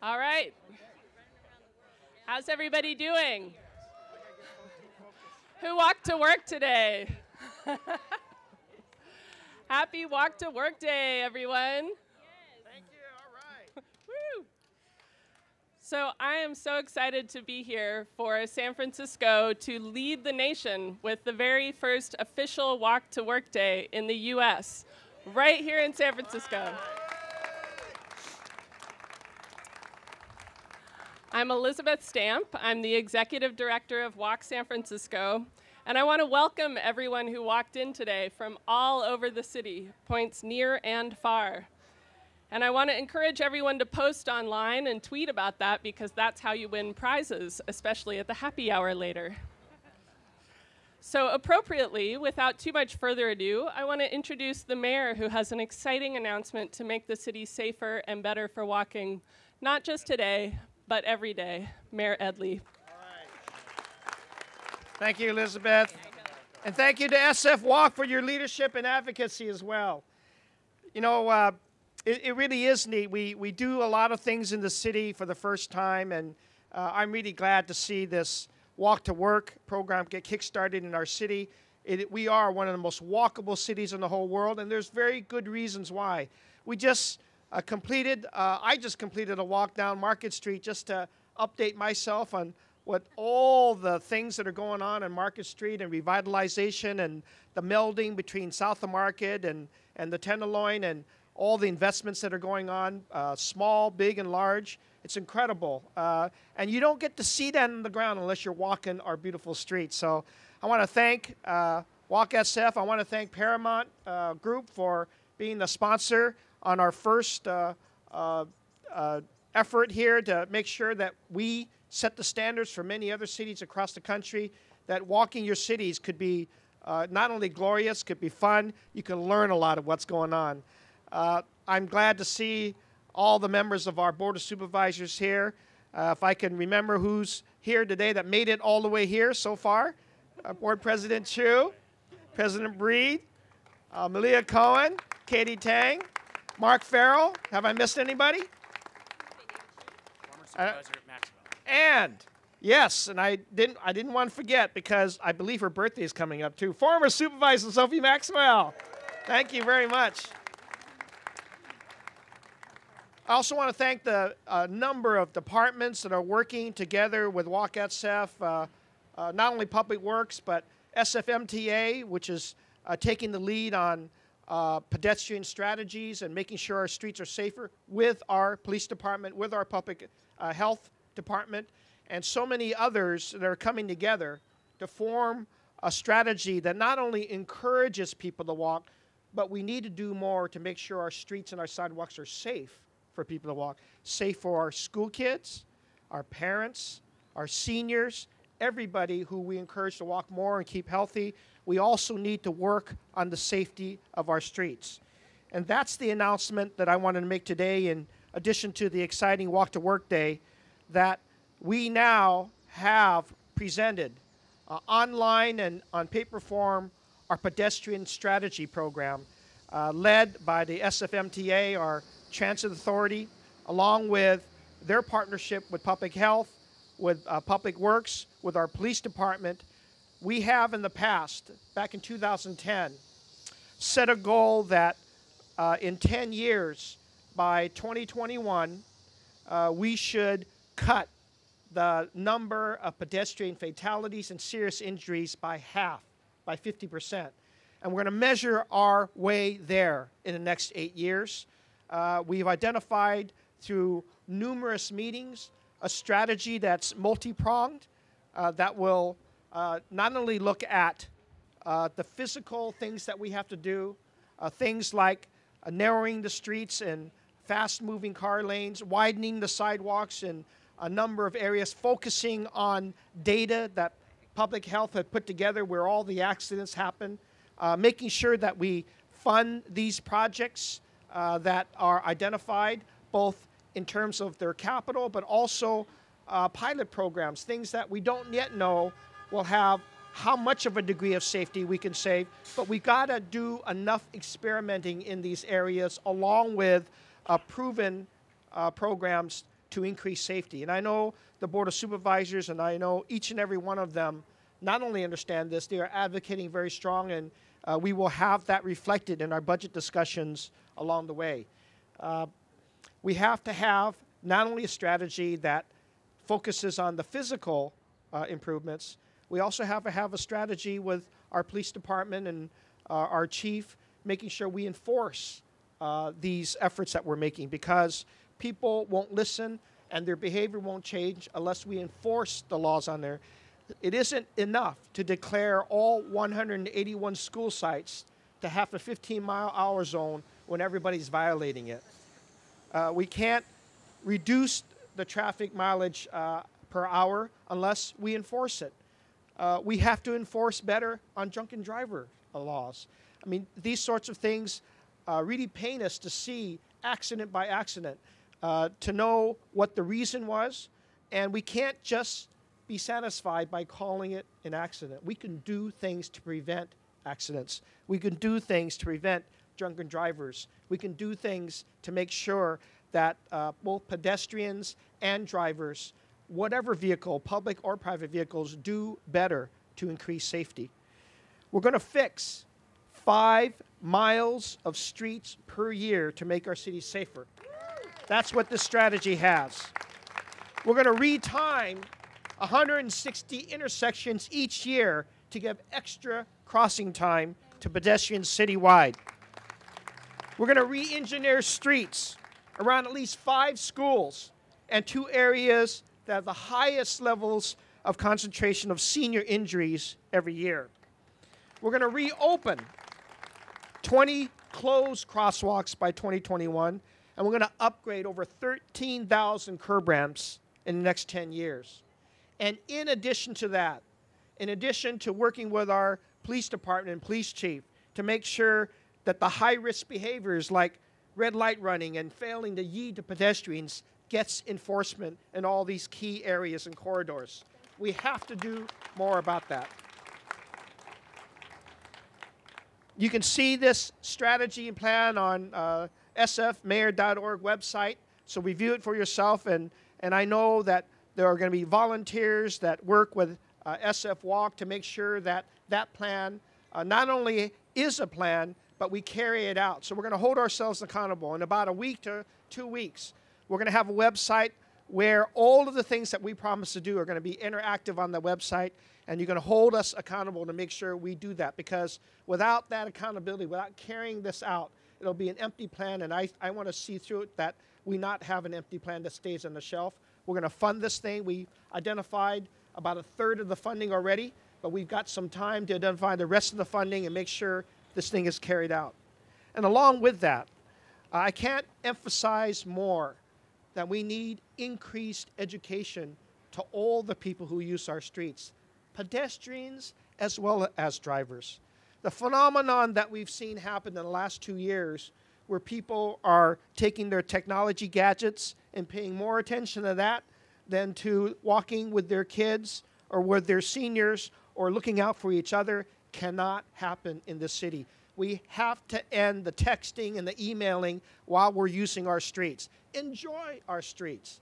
All right. How's everybody doing? Who walked to work today? Happy Walk to Work Day, everyone. Thank you. All right. Woo. So I am so excited to be here for San Francisco to lead the nation with the very first official Walk to Work Day in the U.S., right here in San Francisco. I'm Elizabeth Stamp. I'm the Executive Director of Walk San Francisco, and I want to welcome everyone who walked in today from all over the city, points near and far. And I want to encourage everyone to post online and tweet about that because that's how you win prizes, especially at the happy hour later. So appropriately, without too much further ado, I want to introduce the mayor who has an exciting announcement to make the city safer and better for walking, not just today, but every day. Mayor Edley. All right. Thank you, Elizabeth. And thank you to SF Walk for your leadership and advocacy as well. You know, it really is neat. We do a lot of things in the city for the first time, and I'm really glad to see this Walk to Work program get kickstarted in our city. We are one of the most walkable cities in the whole world, and there's very good reasons why. We just I just completed a walk down Market Street just to update myself on what all the things that are going on Market Street and revitalization and the melding between South of Market and the Tenderloin and all the investments that are going on, small, big, and large. It's incredible. And you don't get to see that on the ground unless you're walking our beautiful streets. So I want to thank Walk SF. I want to thank Paramount Group for being the sponsor on our first effort here to make sure that we set the standards for many other cities across the country, that walking your cities could be not only glorious, could be fun, you can learn a lot of what's going on. I'm glad to see all the members of our Board of Supervisors here. If I can remember who's here today that made it all the way here so far. Board President Chu, President Breed, Malia Cohen, Katie Tang, Mark Farrell. Have I missed anybody? Former Supervisor Maxwell. And yes, and I didn't want to forget because I believe her birthday is coming up too. Former Supervisor Sophie Maxwell. Thank you very much. I also want to thank the number of departments that are working together with Walk SF, not only Public Works, but SFMTA, which is taking the lead on pedestrian strategies and making sure our streets are safer, with our police department, with our public health department, and so many others that are coming together to form a strategy that not only encourages people to walk, but we need to do more to make sure our streets and our sidewalks are safe for people to walk. Safe for our school kids, our parents, our seniors, everybody who we encourage to walk more and keep healthy. We also need to work on the safety of our streets. And that's the announcement that I wanted to make today, in addition to the exciting Walk to Work Day, that we now have presented online and on paper form our Pedestrian Strategy program, led by the SFMTA, our Transit Authority, along with their partnership with Public Health, with Public Works, with our police department. We have in the past, back in 2010, set a goal that in 10 years, by 2021, we should cut the number of pedestrian fatalities and serious injuries by half, by 50%. And we're going to measure our way there in the next 8 years. We've identified through numerous meetings a strategy that's multi-pronged, that will not only look at the physical things that we have to do, things like narrowing the streets and fast-moving car lanes, widening the sidewalks in a number of areas, focusing on data that Public Health had put together where all the accidents happen, making sure that we fund these projects that are identified, both in terms of their capital, but also pilot programs, things that we don't yet know will have how much of a degree of safety we can save, but we've got to do enough experimenting in these areas along with proven programs to increase safety. And I know the Board of Supervisors, and I know each and every one of them not only understand this, they are advocating very strong, and we will have that reflected in our budget discussions along the way. We have to have not only a strategy that focuses on the physical improvements, we also have to have a strategy with our police department and our chief, making sure we enforce these efforts that we're making, because people won't listen and their behavior won't change unless we enforce the laws on there. It isn't enough to declare all 181 school sites to have a 15-mile-hour zone when everybody's violating it. We can't reduce the traffic mileage per hour unless we enforce it. We have to enforce better on drunken driver laws. I mean, these sorts of things really pain us to see accident by accident, to know what the reason was, and we can't just be satisfied by calling it an accident. We can do things to prevent accidents. We can do things to prevent drunken drivers. We can do things to make sure that both pedestrians and drivers, whatever vehicle, public or private vehicles, do better to increase safety. We're going to fix 5 miles of streets per year to make our cities safer. That's what this strategy has. We're going to retime 160 intersections each year to give extra crossing time to pedestrians citywide. We're going to re-engineer streets around at least 5 schools and 2 areas that have the highest levels of concentration of senior injuries every year. We're going to reopen 20 closed crosswalks by 2021, and we're going to upgrade over 13,000 curb ramps in the next 10 years. And in addition to that, in addition to working with our police department and police chief to make sure that the high-risk behaviors like red light running and failing to yield to pedestrians gets enforcement in all these key areas and corridors. We have to do more about that. You can see this strategy and plan on sfmayor.org website, so review it for yourself, and I know that there are going to be volunteers that work with SF Walk to make sure that that plan not only is a plan, but we carry it out. So we're going to hold ourselves accountable. In about a week to 2 weeks, we're going to have a website where all of the things that we promise to do are going to be interactive on the website, and you're going to hold us accountable to make sure we do that, because without that accountability, without carrying this out, it'll be an empty plan, and I want to see through it that we not have an empty plan that stays on the shelf. We're going to fund this thing. We identified about 1/3 of the funding already, but we've got some time to identify the rest of the funding and make sure this thing is carried out. And along with that, I can't emphasize more that we need increased education to all the people who use our streets, pedestrians as well as drivers. The phenomenon that we've seen happen in the last 2 years, where people are taking their technology gadgets and paying more attention to that than to walking with their kids or with their seniors or looking out for each other, cannot happen in this city. We have to end the texting and the emailing while we're using our streets. Enjoy our streets.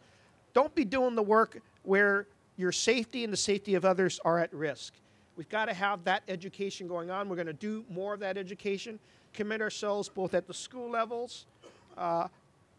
Don't be doing the work where your safety and the safety of others are at risk. We've got to have that education going on. We're going to do more of that education, commit ourselves both at the school levels,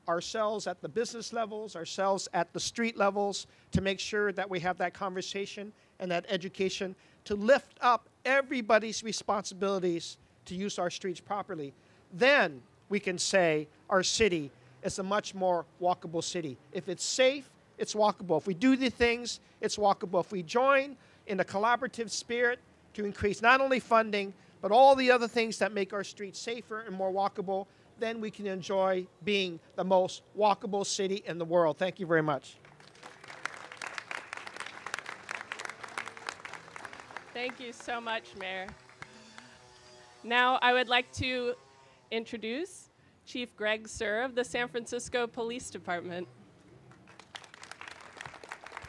ourselves at the business levels, ourselves at the street levels, to make sure that we have that conversation and that education to lift up everybody's responsibilities to use our streets properly. Then we can say our city is a much more walkable city. If it's safe, it's walkable. If we do the things, it's walkable. If we join in a collaborative spirit to increase not only funding, but all the other things that make our streets safer and more walkable, then we can enjoy being the most walkable city in the world. Thank you very much. Thank you so much, Mayor. Now I would like to introduce Chief Greg Sir of the San Francisco Police Department.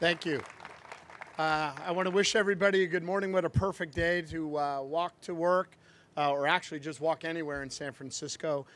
Thank you. I want to wish everybody a good morning. What a perfect day to walk to work. or actually just walk anywhere in San Francisco.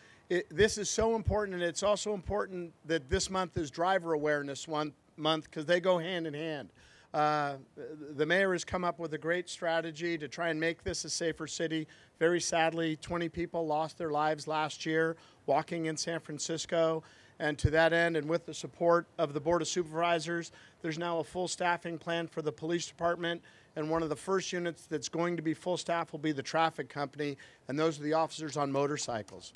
This is so important, and it's also important that this month is Driver Awareness Month because they go hand in hand. The mayor has come up with a great strategy to try and make this a safer city. Very sadly, 20 people lost their lives last year walking in San Francisco. And to that end, and with the support of the Board of Supervisors, there's now a full staffing plan for the police department. And one of the first units that's going to be full staff will be the traffic company, and those are the officers on motorcycles.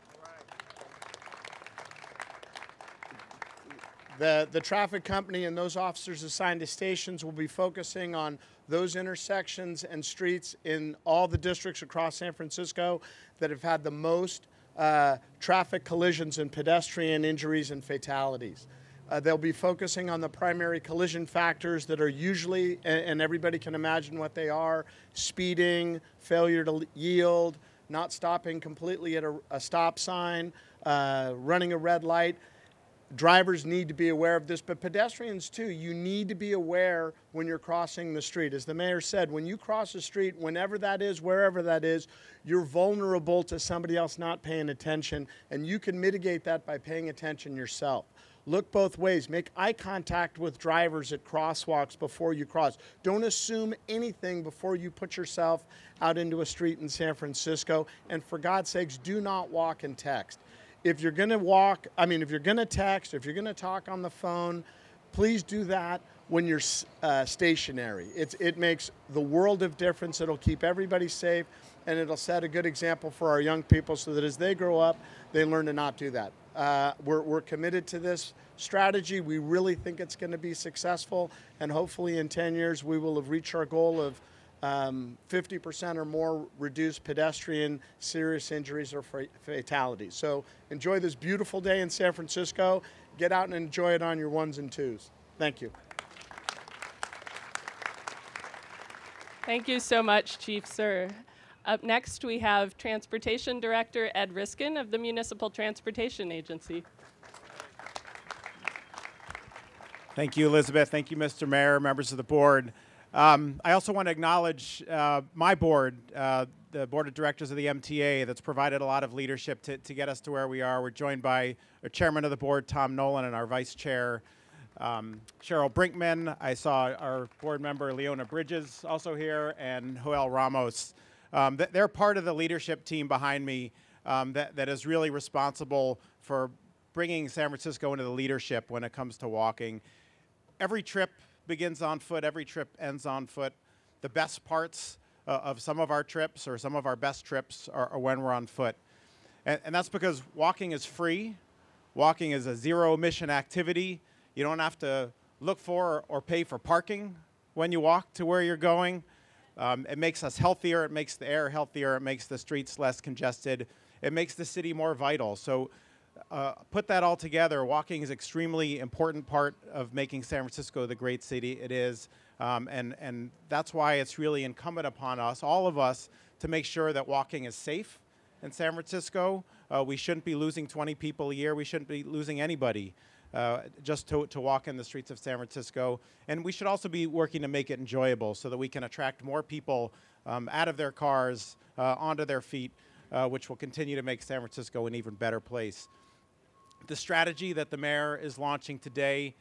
The traffic company and those officers assigned to stations will be focusing on those intersections and streets in all the districts across San Francisco that have had the most traffic collisions and pedestrian injuries and fatalities. They'll be focusing on the primary collision factors that are usually, and everybody can imagine what they are: speeding, failure to yield, not stopping completely at a stop sign, running a red light. Drivers need to be aware of this, but pedestrians too. You need to be aware when you're crossing the street. As the mayor said, when you cross the street, whenever that is, wherever that is, you're vulnerable to somebody else not paying attention, and you can mitigate that by paying attention yourself. Look both ways. Make eye contact with drivers at crosswalks before you cross. Don't assume anything before you put yourself out into a street in San Francisco, and for God's sakes, do not walk and text. If you're going to if you're going to text, if you're going to talk on the phone, please do that when you're stationary. It makes the world of difference. It'll keep everybody safe, and it'll set a good example for our young people so that as they grow up, they learn to not do that. We're committed to this strategy. We really think it's going to be successful, and hopefully in 10 years we will have reached our goal of 50% or more reduced pedestrian serious injuries or fatalities. So enjoy this beautiful day in San Francisco. Get out and enjoy it on your ones and twos. Thank you. Thank you so much, Chief Sir. Up next, we have Transportation Director Ed Riskin of the Municipal Transportation Agency. Thank you, Elizabeth. Thank you, Mr. Mayor, members of the board. I also want to acknowledge my board, the board of directors of the MTA, that's provided a lot of leadership to get us to where we are. We're joined by our chairman of the board, Tom Nolan, and our vice chair, Cheryl Brinkman. I saw our board member, Leona Bridges, also here, and Joel Ramos. They're part of the leadership team behind me that is really responsible for bringing San Francisco into the leadership when it comes to walking. Every trip begins on foot, every trip ends on foot. The best parts of some of our trips, or some of our best trips, are when we're on foot. And that's because walking is free. Walking is a zero-emission activity. You don't have to look for or pay for parking when you walk to where you're going. It makes us healthier, it makes the air healthier, it makes the streets less congested, it makes the city more vital. So put that all together, walking is an extremely important part of making San Francisco the great city it is. And that's why it's really incumbent upon us, all of us, to make sure that walking is safe in San Francisco. We shouldn't be losing 20 people a year. We shouldn't be losing anybody just to walk in the streets of San Francisco. And we should also be working to make it enjoyable so that we can attract more people out of their cars, onto their feet, which will continue to make San Francisco an even better place. The strategy that the mayor is launching today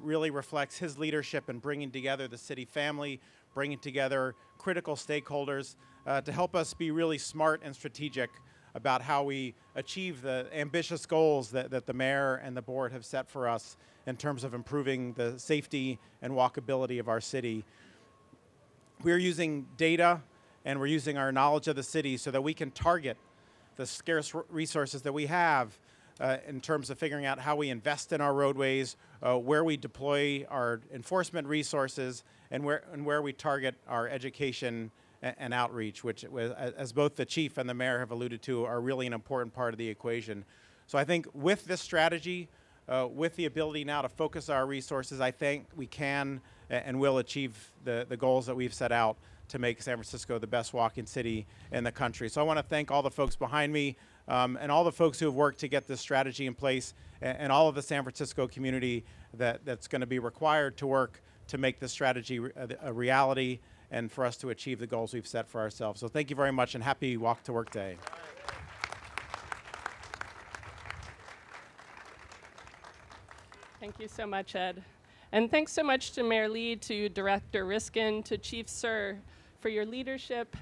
really reflects his leadership in bringing together the city family, bringing together critical stakeholders to help us be really smart and strategic about how we achieve the ambitious goals that the mayor and the board have set for us in terms of improving the safety and walkability of our city. We're using data and we're using our knowledge of the city so that we can target the scarce resources that we have in terms of figuring out how we invest in our roadways, where we deploy our enforcement resources, and where we target our education and outreach, which, as both the chief and the mayor have alluded to, are really an important part of the equation. So I think with this strategy, with the ability now to focus our resources, I think we can and will achieve the goals that we've set out to make San Francisco the best walking city in the country. So I want to thank all the folks behind me and all the folks who have worked to get this strategy in place, and all of the San Francisco community that's going to be required to work to make this strategy a reality and for us to achieve the goals we've set for ourselves. So thank you very much, and happy Walk to Work Day. Thank you so much, Ed. And thanks so much to Mayor Lee, to Director Riskin, to Chief Sir for your leadership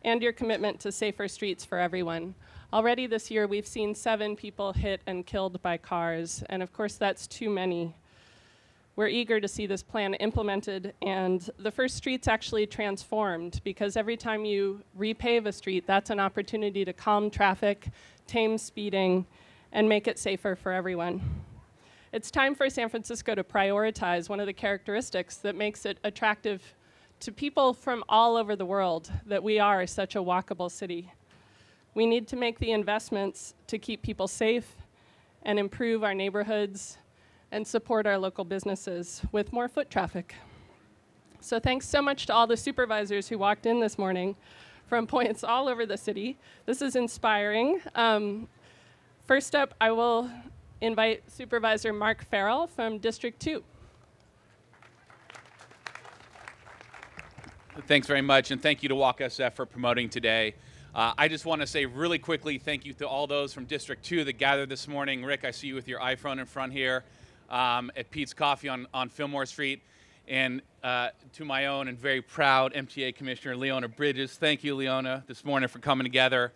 and your commitment to safer streets for everyone. Already this year, we've seen 7 people hit and killed by cars, and of course, that's too many. We're eager to see this plan implemented, and the first streets actually transformed, because every time you repave a street, that's an opportunity to calm traffic, tame speeding, and make it safer for everyone. It's time for San Francisco to prioritize one of the characteristics that makes it attractive to people from all over the world, that we are such a walkable city. We need to make the investments to keep people safe and improve our neighborhoods and support our local businesses with more foot traffic. So thanks so much to all the supervisors who walked in this morning from points all over the city. This is inspiring. First up, I will invite Supervisor Mark Farrell from District 2. Thanks very much, and thank you to Walk SF for promoting today. I just want to say really quickly thank you to all those from District 2 that gathered this morning. Rick, I see you with your iPhone in front here at Pete's Coffee on Fillmore Street. And to my own and very proud MTA Commissioner, Leona Bridges. Thank you, Leona, this morning for coming together.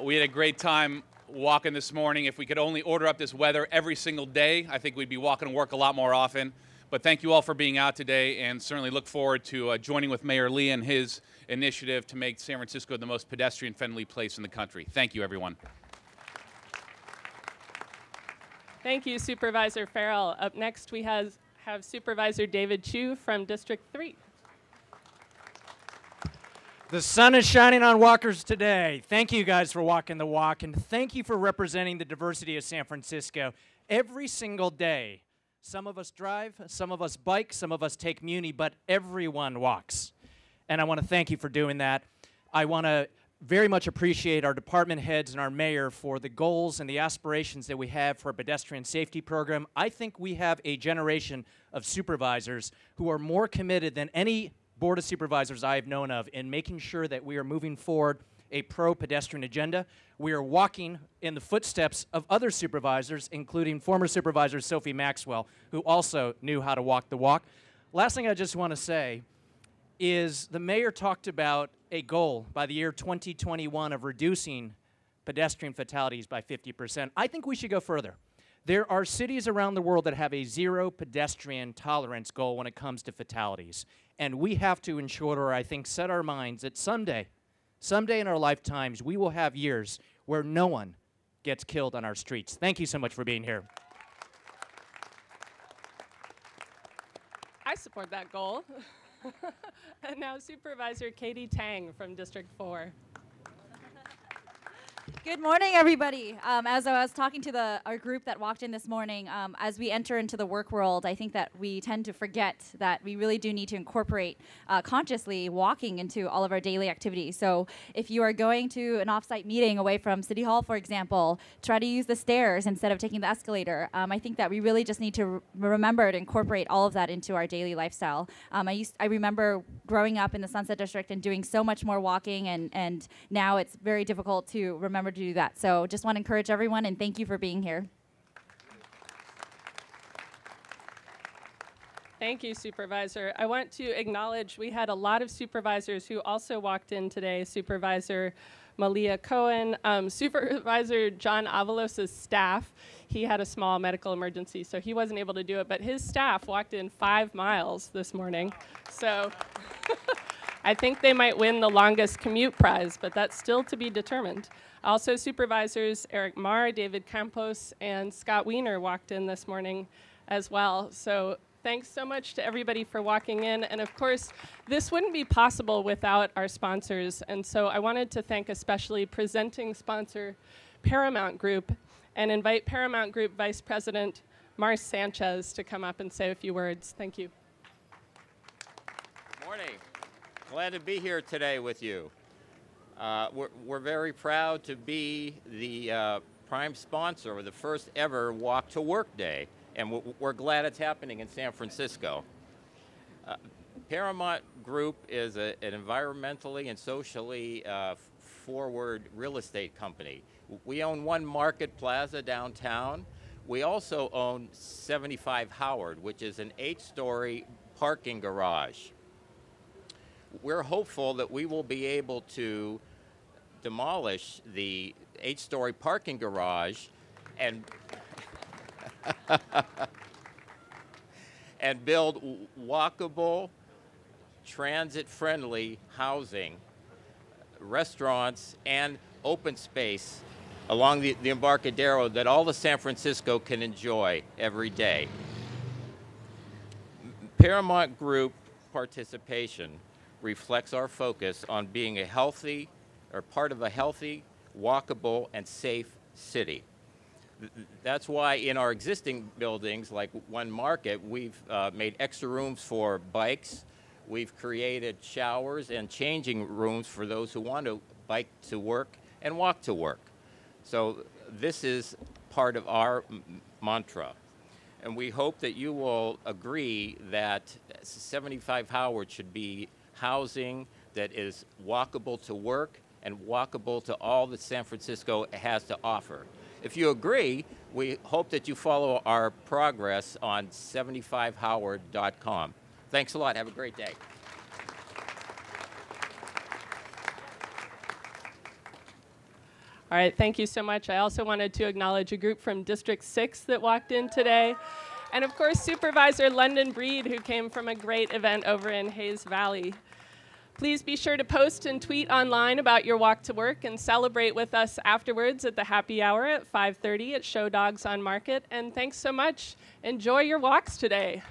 We had a great time walking this morning. If we could only order up this weather every single day, I think we'd be walking to work a lot more often. But thank you all for being out today, and certainly look forward to joining with Mayor Lee and his initiative to make San Francisco the most pedestrian-friendly place in the country. Thank you, everyone. Thank you, Supervisor Farrell. Up next, we have Supervisor David Chu from District 3. The sun is shining on walkers today. Thank you guys for walking the walk, and thank you for representing the diversity of San Francisco every single day. Some of us drive, some of us bike, some of us take Muni, but everyone walks. And I want to thank you for doing that. I want to very much appreciate our department heads and our mayor for the goals and the aspirations that we have for a pedestrian safety program. I think we have a generation of supervisors who are more committed than any board of supervisors I have known of in making sure that we are moving forward a pro-pedestrian agenda. We are walking in the footsteps of other supervisors, including former Supervisor Sophie Maxwell, who also knew how to walk the walk. Last thing I just want to say is the mayor talked about a goal by the year 2021 of reducing pedestrian fatalities by 50%. I think we should go further. There are cities around the world that have a 0 pedestrian tolerance goal when it comes to fatalities. And we have to ensure, or I think set our minds that someday in our lifetimes, we will have years where no one gets killed on our streets. Thank you so much for being here. I support that goal. And now Supervisor Katie Tang from District 4. Good morning, everybody. As I was talking to our group that walked in this morning, as we enter into the work world, I think that we tend to forget that we really do need to incorporate consciously walking into all of our daily activities. So if you are going to an offsite meeting away from City Hall, for example, try to use the stairs instead of taking the escalator. I think that we really just need to remember to incorporate all of that into our daily lifestyle. I remember growing up in the Sunset District and doing so much more walking, and now it's very difficult to remember to do that. So just want to encourage everyone, and thank you for being here. Thank you, Supervisor. I want to acknowledge we had a lot of supervisors who also walked in today. Supervisor Malia Cohen, Supervisor John Avalos' staff. He had a small medical emergency, so he wasn't able to do it, but his staff walked in 5 miles this morning. So I think they might win the longest commute prize, but that's still to be determined. Also, Supervisors Eric Marr, David Campos, and Scott Wiener walked in this morning as well. So thanks so much to everybody for walking in. And of course, this wouldn't be possible without our sponsors. And so I wanted to thank especially presenting sponsor Paramount Group and invite Paramount Group Vice President Mars Sanchez to come up and say a few words. Thank you. Good morning. Glad to be here today with you. We're very proud to be the prime sponsor of the first ever Walk to Work Day, and we're glad it's happening in San Francisco. Paramount Group is an environmentally and socially forward real estate company. We own One Market Plaza downtown. We also own 75 Howard, which is an 8-story parking garage. We're hopeful that we will be able to demolish the 8-story parking garage and and build walkable, transit-friendly housing, restaurants, and open space along the Embarcadero that all of San Francisco can enjoy every day. Paramount Group participation reflects our focus on being a healthy, or part of a healthy, walkable, and safe city. That's why in our existing buildings, like One Market, we've made extra rooms for bikes. We've created showers and changing rooms for those who want to bike to work and walk to work. So this is part of our mantra. And we hope that you will agree that 75 Howard should be housing that is walkable to work and walkable to all that San Francisco has to offer. If you agree, we hope that you follow our progress on 75howard.com. Thanks a lot. Have a great day. All right, thank you so much. I also wanted to acknowledge a group from District 6 that walked in today. And of course, Supervisor London Breed, who came from a great event over in Hayes Valley. Please be sure to post and tweet online about your walk to work and celebrate with us afterwards at the happy hour at 5:30 at Show Dogs on Market. And thanks so much. Enjoy your walks today.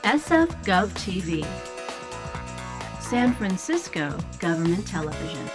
SF Gov TV, San Francisco Government Television.